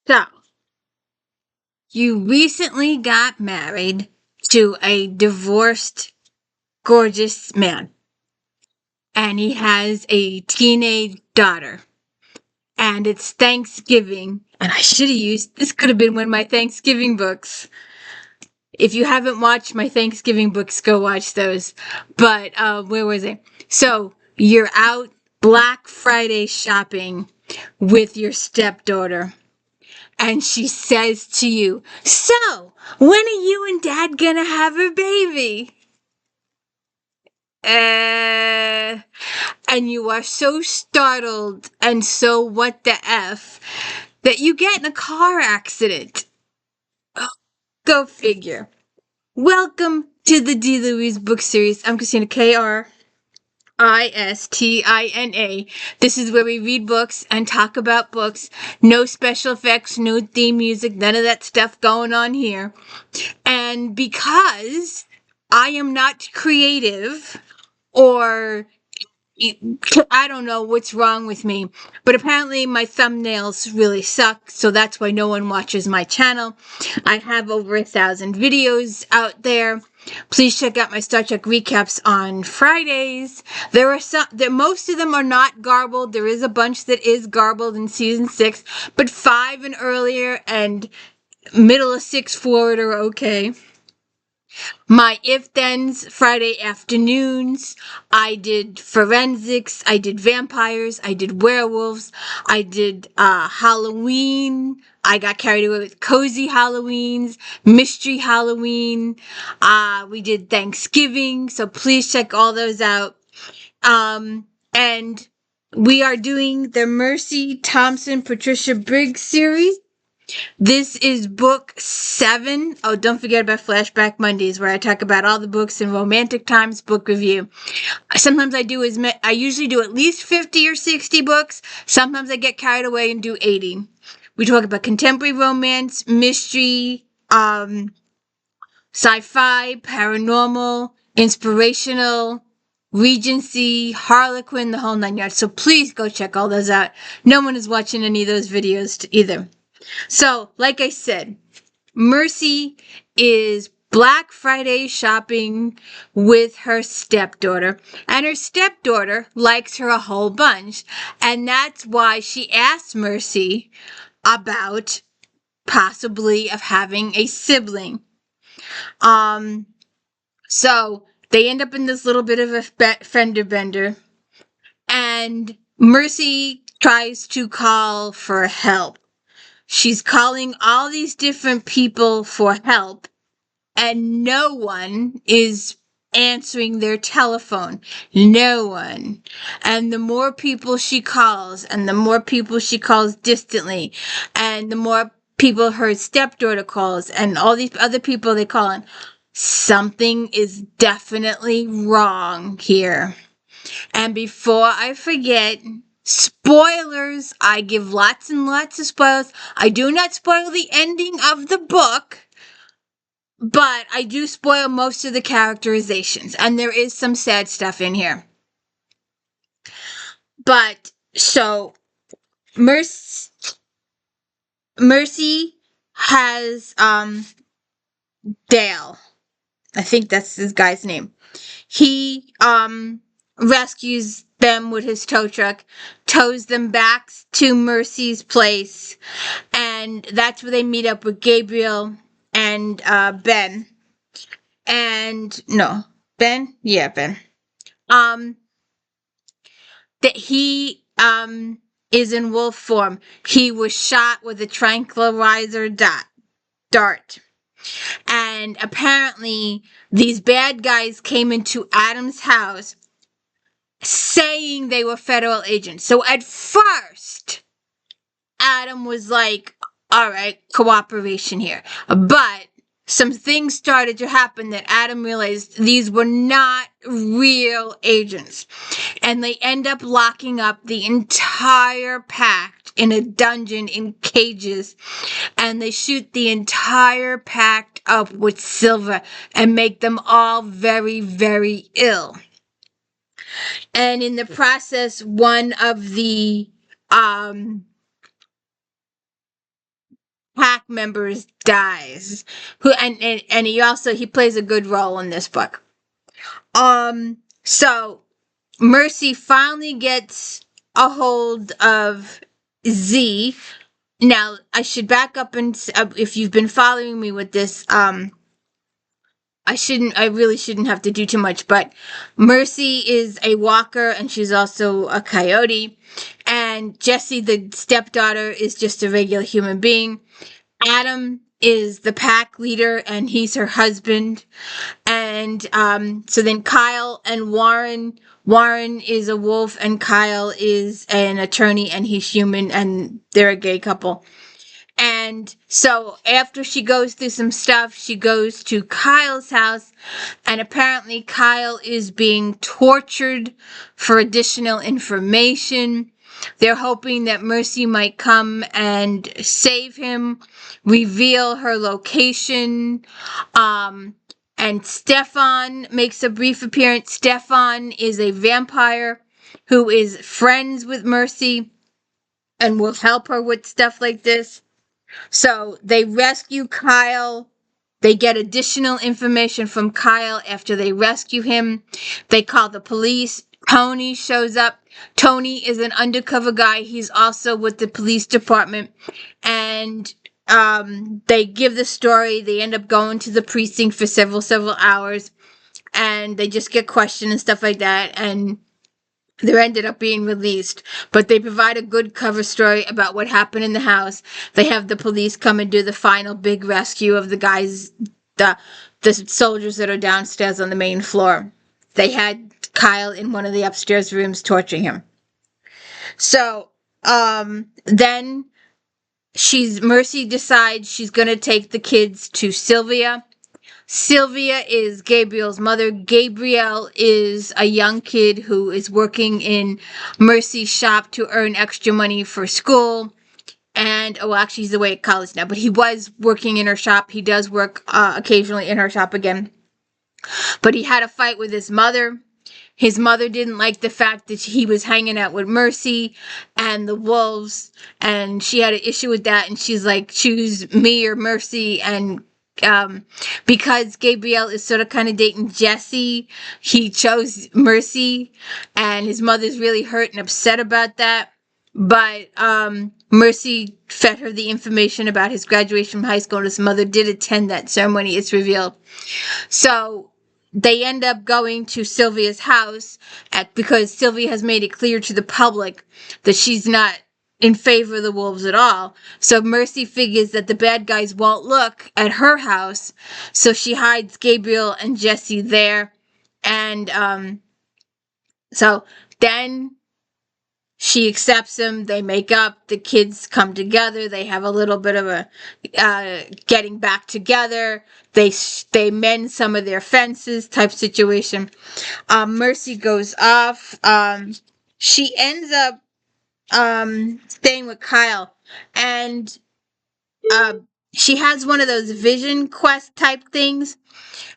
So, you recently got married to a divorced, gorgeous man, and he has a teenage daughter. And it's Thanksgiving, and I should have used this, could have been one of my Thanksgiving books. If you haven't watched my Thanksgiving books, go watch those. But where was it? So you're out Black Friday shopping with your stepdaughter, and she says to you, "So, when are you and Dad gonna have a baby?" And you are so startled and so what the F that you get in a car accident. Go figure. Welcome to the D. Louise book series. I'm Christina, Kristina. This is where we read books and talk about books. No special effects, no theme music, none of that stuff going on here. And because I am not creative or I don't know what's wrong with me, but apparently my thumbnails really suck, so that's why no one watches my channel. I have over 1,000 videos out there. Please check out my Star Trek recaps on Fridays. There are some, most of them are not garbled. There is a bunch that is garbled in season 6, but 5 and earlier and middle of 6 forward are okay. My if-thens Friday afternoons, I did forensics, I did vampires, I did werewolves, I did Halloween, I got carried away with cozy Halloweens, mystery Halloween, we did Thanksgiving, so please check all those out. And we are doing the Mercy Thompson Patricia Briggs series. This is book 7. Oh, don't forget about Flashback Mondays, where I talk about all the books in Romantic Times book review. Sometimes I usually do at least 50 or 60 books. Sometimes I get carried away and do 80. We talk about contemporary romance, mystery, sci-fi, paranormal, inspirational, Regency, Harlequin, the whole 9 yards. So please go check all those out. No one is watching any of those videos either. So, like I said, Mercy is Black Friday shopping with her stepdaughter, and her stepdaughter likes her a whole bunch, and that's why she asked Mercy about possibly of having a sibling. So they end up in this little bit of a fender bender, and Mercy tries to call for help. She's calling all these different people for help, and no one is answering their telephone. No one. And the more people she calls, and the more people she calls distantly, and the more people her stepdaughter calls, and all these other people they call in, something is definitely wrong here. And before I forget, spoilers. I give lots and lots of spoilers. I do not spoil the ending of the book, but I do spoil most of the characterizations, and there is some sad stuff in here. But, so, Mercy has, Dale. I think that's this guy's name. He, rescues them with his tow truck, tows them back to Mercy's place, and that's where they meet up with Gabriel and Ben. And no, Ben? Yeah, Ben. That he is in wolf form. He was shot with a tranquilizer dart. And apparently these bad guys came into Adam's house saying they were federal agents. So at first, Adam was like, all right, cooperation here. But some things started to happen that Adam realized these were not real agents. And they end up locking up the entire pact in a dungeon in cages. And they shoot the entire pact up with silver and make them all very, very ill. And in the process, one of the members dies. And he plays a good role in this book. So Mercy finally gets a hold of Z. Now, I should back up and if you've been following me with this, I really shouldn't have to do too much, but Mercy is a walker and she's also a coyote. And Jessie, the stepdaughter, is just a regular human being. Adam is the pack leader and he's her husband. And so then Kyle and Warren. Warren is a wolf and Kyle is an attorney and he's human and they're a gay couple. And so after she goes through some stuff, she goes to Kyle's house, and apparently Kyle is being tortured for additional information. They're hoping that Mercy might come and save him, reveal her location. And Stefan makes a brief appearance. Stefan is a vampire who is friends with Mercy and will help her with stuff like this. So they rescue Kyle. They get additional information from Kyle after they rescue him. They call the police. Tony shows up. Tony is an undercover guy. He's also with the police department. And they give the story. They end up going to the precinct for several hours. And they just get questioned and stuff like that. And they ended up being released, but they provide a good cover story about what happened in the house. They have the police come and do the final big rescue of the guys, the soldiers that are downstairs on the main floor. They had Kyle in one of the upstairs rooms torturing him. So, then Mercy decides she's gonna take the kids to Sylvia. Sylvia is Gabriel's mother. Gabriel is a young kid who is working in Mercy's shop to earn extra money for school. And, actually, he's away at college now, but he was working in her shop. He does work occasionally in her shop again. But he had a fight with his mother. His mother didn't like the fact that he was hanging out with Mercy and the wolves, and she had an issue with that, and she's like, choose me or Mercy, and because Gabriel is sort of kind of dating Jessie, he chose Mercy, and his mother's really hurt and upset about that. But Mercy fed her the information about his graduation from high school, and his mother did attend that ceremony, it's revealed. So they end up going to Sylvia's house because Sylvia has made it clear to the public that she's not in favor of the wolves at all. So Mercy figures that the bad guys won't look at her house, so she hides Gabriel and Jessie there. And so then she accepts him. They make up. The kids come together. They have a little bit of a getting back together. They mend some of their fences type situation. Mercy goes off. She ends up staying with Kyle, and she has one of those vision quest type things,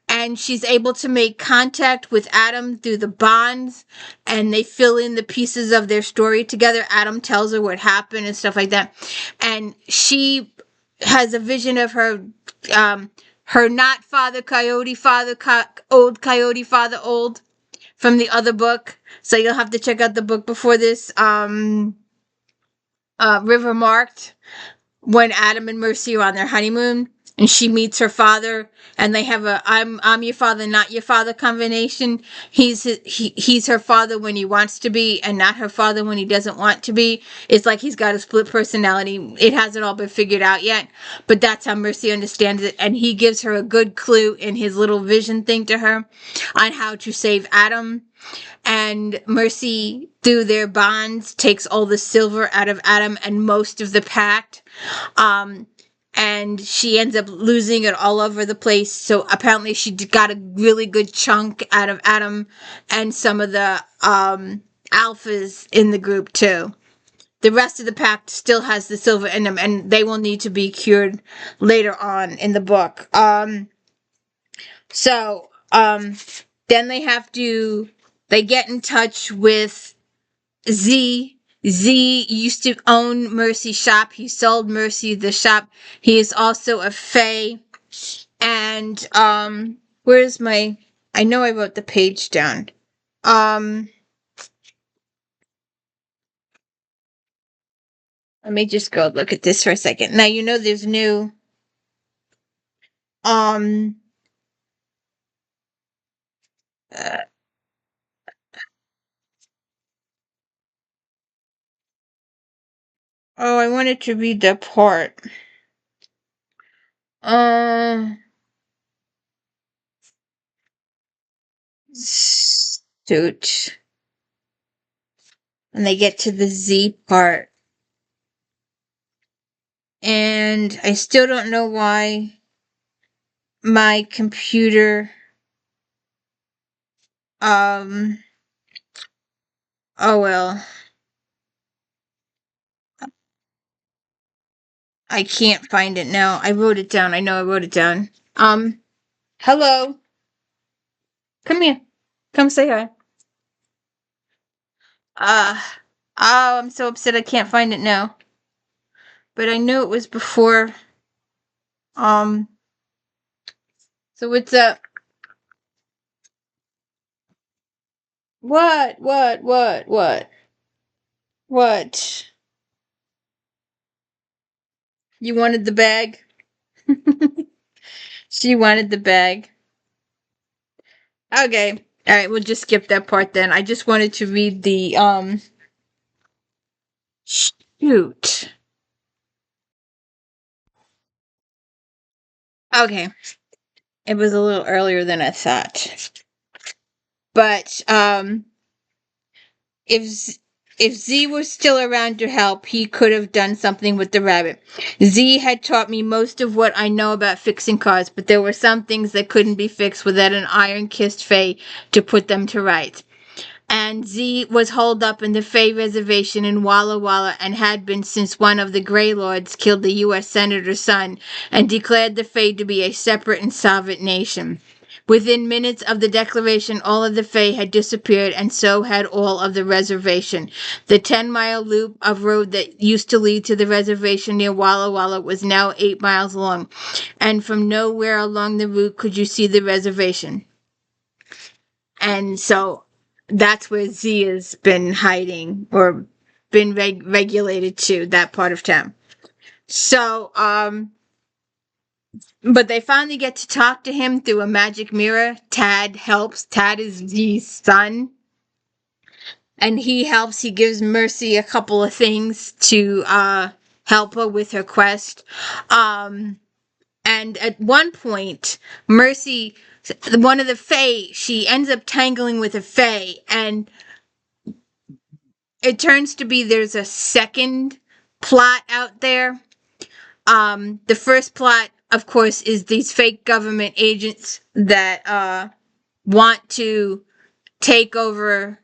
and she's able to make contact with Adam through the bonds, and they fill in the pieces of their story together. Adam tells her what happened and stuff like that, and she has a vision of her not father coyote old coyote father old from the other book. So you'll have to check out the book before this. River Marked, when Adam and Mercy are on their honeymoon, and she meets her father, and they have a I'm your father, not your father combination. He's her father when he wants to be, and not her father when he doesn't want to be. It's like he's got a split personality. It hasn't all been figured out yet, but that's how Mercy understands it, and he gives her a good clue in his little vision thing to her on how to save Adam. And Mercy, through their bonds, takes all the silver out of Adam and most of the pact. And she ends up losing it all over the place. So apparently she got a really good chunk out of Adam and some of the alphas in the group too. The rest of the pact still has the silver in them, and they will need to be cured later on in the book. Then they get in touch with Z. Z used to own Mercy's shop. He sold Mercy the shop. He is also a Fae. And where's my? I know I wrote the page down. Um, Let me just go look at this for a second. Now you know there's new. Um. Uh, oh, I wanted to read that part. Uh. Shoot. When they get to the Z part. And I still don't know why my computer oh well, I can't find it now. I wrote it down. I know I wrote it down. Hello. Come here. Come say hi. uh oh, I'm so upset I can't find it now, but I knew it was before. um so what's up? What? You wanted the bag? She wanted the bag. Okay. All right, we'll just skip that part then. I just wanted to read the shoot. Okay. It was a little earlier than I thought. But if if Z was still around to help, he could have done something with the rabbit. Z had taught me most of what I know about fixing cars, but there were some things that couldn't be fixed without an iron-kissed Fae to put them to rights. And Z was holed up in the Fae reservation in Walla Walla and had been since one of the Grey Lords killed the U.S. Senator's son and declared the Fae to be a separate and sovereign nation. Within minutes of the declaration, all of the Fae had disappeared, and so had all of the reservation. The 10-mile loop of road that used to lead to the reservation near Walla Walla was now 8 miles long, and from nowhere along the route could you see the reservation. And so that's where Z has been hiding or been regulated to, that part of town. So, but they finally get to talk to him through a magic mirror. Tad helps. Tad is Z's son. And he helps. He gives Mercy a couple of things to help her with her quest. And at one point, Mercy, one of the Fae, she ends up tangling with a Fae, and it turns to be there's a second plot out there. The first plot, of course, is these fake government agents that want to take over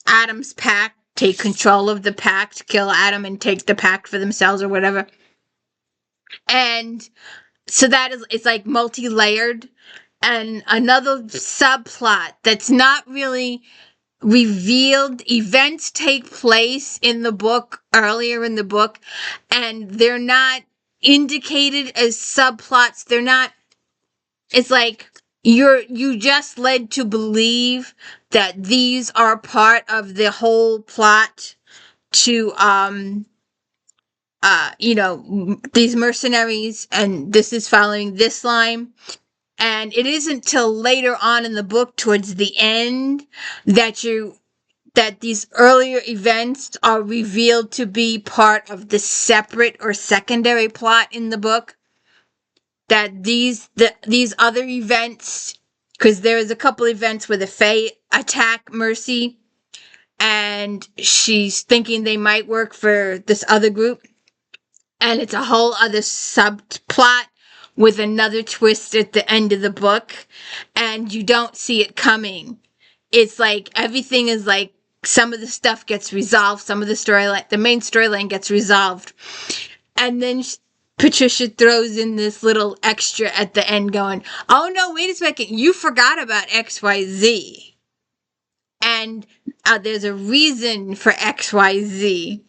Adam's pact, take control of the pact, kill Adam and take the pact for themselves or whatever. And so that is, it's like multi-layered. And another subplot that's not really revealed, events take place in the book, earlier in the book, and they're not indicated as subplots. They're not, it's like you just led to believe that these are part of the whole plot to these mercenaries, and this is following this line. And it isn't till later on in the book, towards the end, that these earlier events are revealed to be part of the separate or secondary plot in the book. That these other events, because there is a couple events where the Fae attack Mercy, and she's thinking they might work for this other group, and it's a whole other subplot with another twist at the end of the book, and you don't see it coming. It's like everything is like, some of the stuff gets resolved, some of the storyline, the main storyline gets resolved, and then Patricia throws in this little extra at the end going, oh no, wait a second, you forgot about XYZ. and there's a reason for XYZ.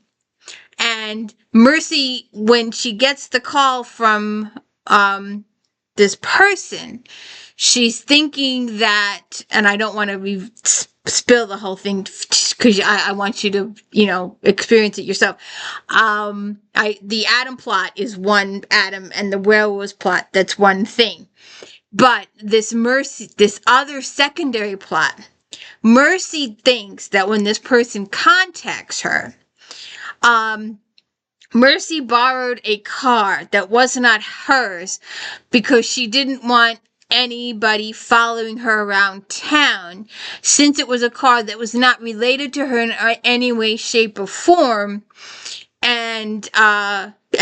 And Mercy, when she gets the call from this person, she's thinking that, and I don't want to spill the whole thing because I want you to, experience it yourself. The Adam plot is one Adam, and the werewolves plot, that's one thing. But this other secondary plot, Mercy thinks that when this person contacts her, Mercy borrowed a car that was not hers because she didn't want anybody following her around town, since it was a car that was not related to her in any way, shape, or form. And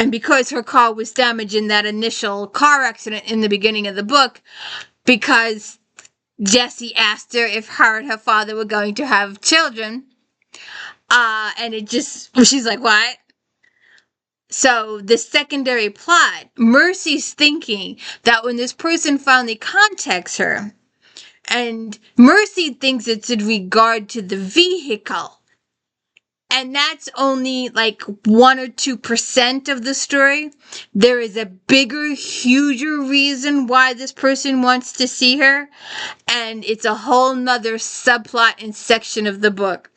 because her car was damaged in that initial car accident in the beginning of the book, because Jessie asked her if her and her father were going to have children, and she's like, what? So the secondary plot, Mercy's thinking that when this person finally contacts her, and Mercy thinks it's in regard to the vehicle, and that's only like 1 or 2% of the story. There is a bigger, huger reason why this person wants to see her, and it's a whole nother subplot and section of the book.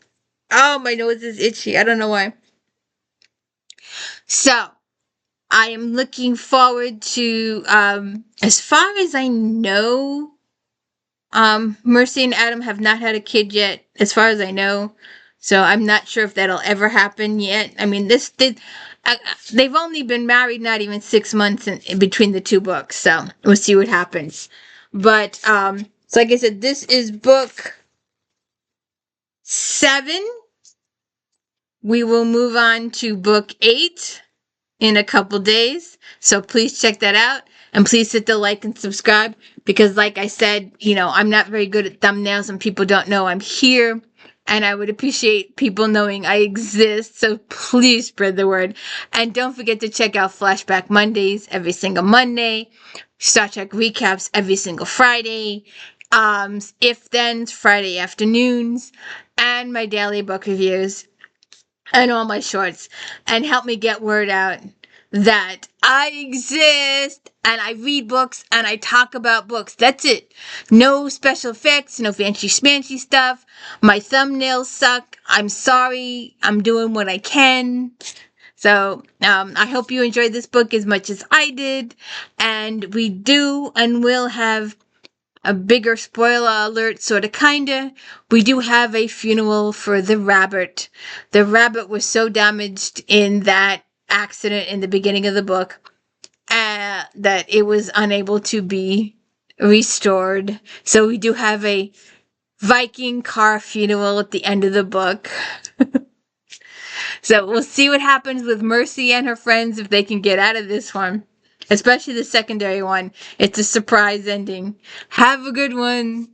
Oh, my nose is itchy. I don't know why. So, I am looking forward to, as far as I know, Mercy and Adam have not had a kid yet, as far as I know. So I'm not sure if that'll ever happen yet. I mean, they've only been married not even 6 months in between the two books, so we'll see what happens. But, so like I said, this is book 7. We will move on to book 8 in a couple days. So please check that out. And please hit the like and subscribe. Because like I said, I'm not very good at thumbnails and people don't know I'm here. And I would appreciate people knowing I exist. So please spread the word. And don't forget to check out Flashback Mondays every single Monday. Star Trek recaps every single Friday. If Then's Friday afternoons. And my daily book reviews. And all my shorts. And help me get word out that I exist and I read books and I talk about books. That's it. No special effects, no fancy schmancy stuff. My thumbnails suck. I'm sorry. I'm doing what I can. So, I hope you enjoyed this book as much as I did. And we do and will have a bigger spoiler alert, sorta kinda. We do have a funeral for the rabbit. The rabbit was so damaged in that accident in the beginning of the book that it was unable to be restored. So we do have a Viking car funeral at the end of the book. So we'll see what happens with Mercy and her friends if they can get out of this one. Especially the secondary one. It's a surprise ending. Have a good one.